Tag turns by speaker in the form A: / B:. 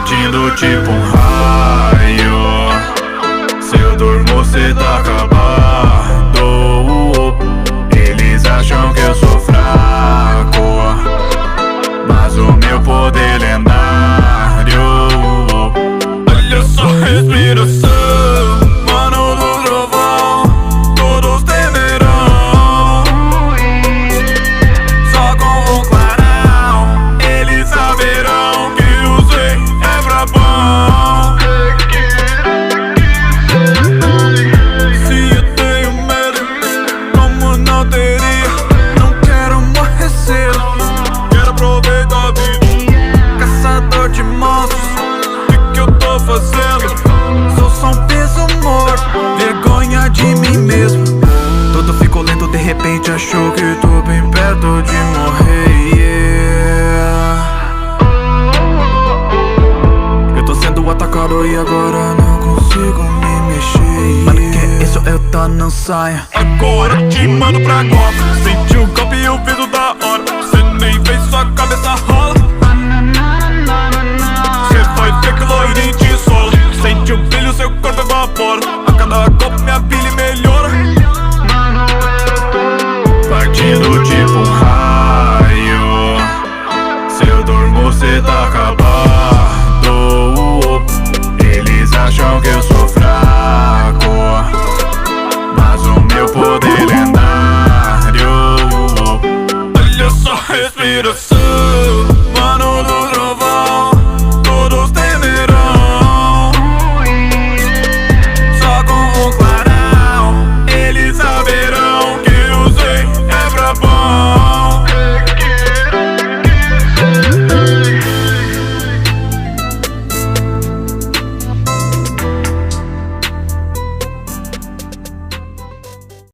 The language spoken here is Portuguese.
A: partindo tipo um raio. Se eu durmo cê tá acabado. Eles acham que eu sou fraco, mas o meu poder lendário. Olha só a respiração, mano do trovão. Todos temerão, só com o clarão eles saberão que o Zé é brabão. Se eu tenho medo, como não teria? Não quero morrer cedo, quero aproveitar a vida. Caçador de monstros, o que eu tô fazendo? Sou só um peso morto, vergonha de mim mesmo. Tudo ficou lento, de repente achou que tô bem perto de morrer, yeah. Eu tô sendo atacado e agora não consigo me mexer, mano, que isso eu tô não saia. Agora te mando pra Copa, senti o golpe e o peso da hora. Cê nem fez, sua cabeça rola.